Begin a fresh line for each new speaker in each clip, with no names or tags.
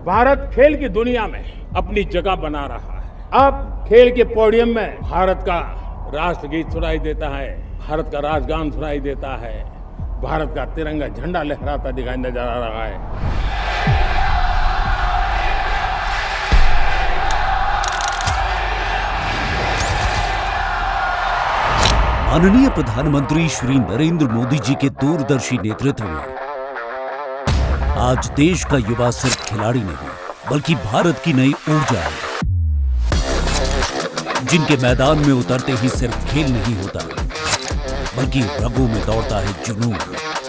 भारत खेल की दुनिया में अपनी जगह बना रहा है। अब खेल के पोडियम में भारत का राष्ट्रगीत सुनाई देता है, भारत का राष्ट्रगान सुनाई देता है, भारत का तिरंगा झंडा लहराता दिखाई नजर आ रहा है।
माननीय प्रधानमंत्री श्री नरेंद्र मोदी जी के दूरदर्शी नेतृत्व में आज देश का युवा सिर्फ खिलाड़ी नहीं बल्कि भारत की नई ऊर्जा है, जिनके मैदान में उतरते ही सिर्फ खेल नहीं होता बल्कि रगों में दौड़ता है जुनून,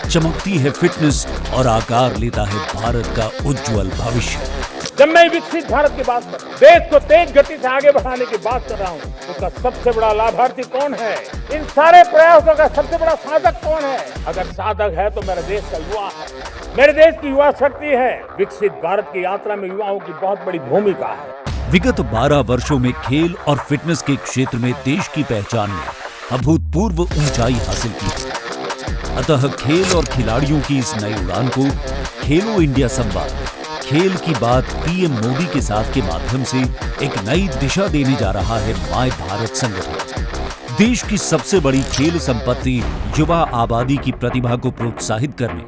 चमकती है फिटनेस और आकार लेता है भारत का उज्जवल भविष्य।
जब मैं विकसित भारत की बात कर रहा हूं, देश को तेज गति से आगे बढ़ाने की बात कर रहा हूं, उसका सबसे बड़ा लाभार्थी कौन है? इन सारे प्रयासों का सबसे बड़ा साधक कौन है? अगर साधक है तो मेरे देश का युवा है, मेरे देश की युवा शक्ति है। विकसित भारत की यात्रा में युवाओं की बहुत बड़ी भूमिका है।
विगत 12 वर्षों में खेल और फिटनेस के क्षेत्र में देश की पहचान ने अभूतपूर्व ऊंचाई हासिल की है। अतः खेल और खिलाड़ियों की इस नई उड़ान को खेलो इंडिया संवाद, खेल की बात पीएम मोदी के साथ के माध्यम से एक नई दिशा देने जा रहा है माय भारत संगठन। देश की सबसे बड़ी खेल संपत्ति युवा आबादी की प्रतिभा को प्रोत्साहित करने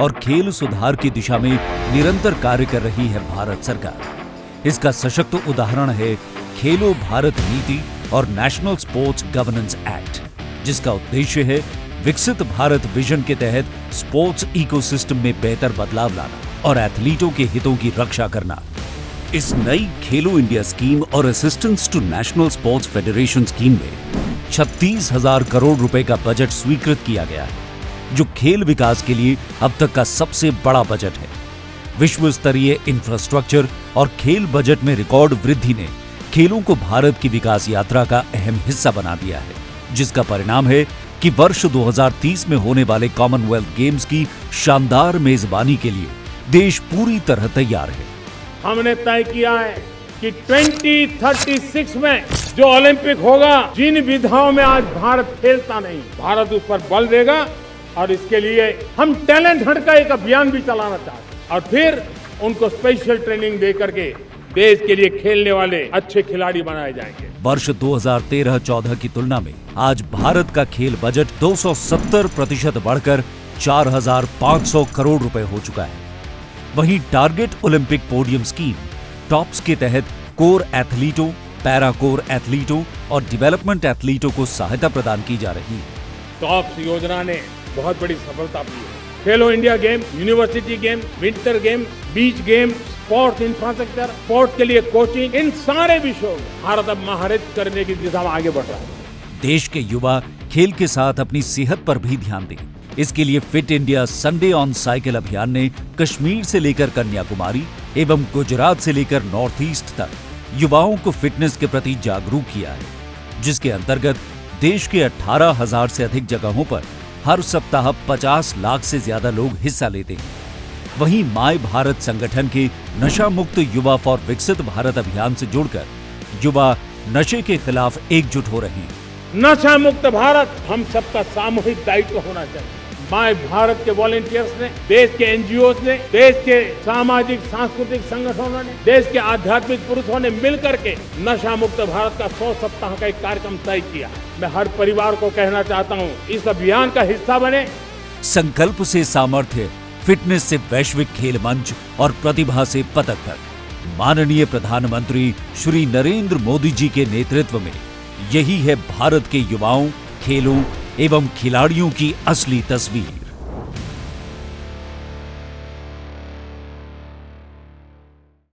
और खेल सुधार की दिशा में निरंतर कार्य कर रही है भारत सरकार। इसका सशक्त उदाहरण है खेलो भारत नीति और नेशनल स्पोर्ट्स गवर्नेंस एक्ट, जिसका उद्देश्य है विकसित भारत विजन के तहत स्पोर्ट्स इकोसिस्टम में बेहतर बदलाव लाना और एथलीटों के हितों की रक्षा करना। इस नई खेलो इंडिया स्कीम और assistance to national sports federation scheme में 36,000 करोड़ रुपए का बजट स्वीकृत किया गया है, जो खेल विकास के लिए अब तक का सबसे बड़ा बजट है। विश्व स्तरीय इंफ्रास्ट्रक्चर और खेल बजट में रिकॉर्ड वृद्धि ने खेलों को भारत की विकास यात्रा का अहम हिस्सा बना दिया है, जिसका परिणाम है कि वर्ष 2030 में होने वाले कॉमनवेल्थ गेम्स की शानदार मेजबानी के लिए देश पूरी तरह तैयार है।
हमने तय किया है कि 2036 में जो ओलंपिक होगा, जिन विधाओं में आज भारत खेलता नहीं, भारत उस पर बल देगा और इसके लिए हम टैलेंट हंट का एक अभियान भी चलाना चाहते हैं और फिर उनको स्पेशल ट्रेनिंग दे करके देश के लिए खेलने वाले अच्छे खिलाड़ी बनाए जाएंगे।
वर्ष 2013-14 की तुलना में आज भारत का खेल बजट 270% बढ़कर 4,500 करोड़ रुपए हो चुका है। वहीं target Olympic podium scheme tops के तहत कोर एथलीटों, पैरा कोर एथलीटों और डेवलपमेंट एथलीटों को सहायता प्रदान की जा रही है।
टॉप्स योजना ने बहुत बड़ी सफलता पाई है। Khelo India game, university game, winter game, beach game, sports infrastructure, sports के लिए कोचिंग, इन सारे विषयों में भारत अब महारत करने की दिशा में आगे बढ़ रहा है।
देश के युवा खेल के साथ अपनी सेहत पर भी ध्यान दें। इसके लिए fit India Sunday on cycle अभियान ने कश्मीर से लेकर कन्याकुमारी एवं गुजरात से लेकर नॉर्थ ईस्ट तक युवाओं को फिटनेस के प्रति जागरूक किया है, जिसके अंतर्गत देश के 18,000 से अधिक जगहों पर हर सप्ताह 50 लाख से ज्यादा लोग हिस्सा लेते हैं। वहीं माय भारत संगठन के नशा मुक्त युवा फॉर विकसित भारत अभियान से जुड़कर युवा नशे के खिलाफ एकजुट हो रहे हैं।
नशा मुक्त भारत हम सबका सामूहिक दायित्व होना चाहिए। माय भारत के वॉलंटियर्स ने, देश के एनजीओ ने, देश के सामाजिक सांस्कृतिक संगठनों ने, देश के आध्यात्मिक पुरुषों ने मिलकर के नशा मुक्त भारत का 100 सप्ताह का एक कार्यक्रम तय किया। मैं हर परिवार को कहना चाहता हूँ, इस अभियान का हिस्सा बने।
संकल्प से सामर्थ्य, फिटनेस से वैश्विक खेल मंच और प्रतिभा से पदक तक माननीय प्रधानमंत्री श्री नरेंद्र मोदी जी के नेतृत्व में यही है भारत के युवाओं, खेलों एवं खिलाड़ियों की असली तस्वीर।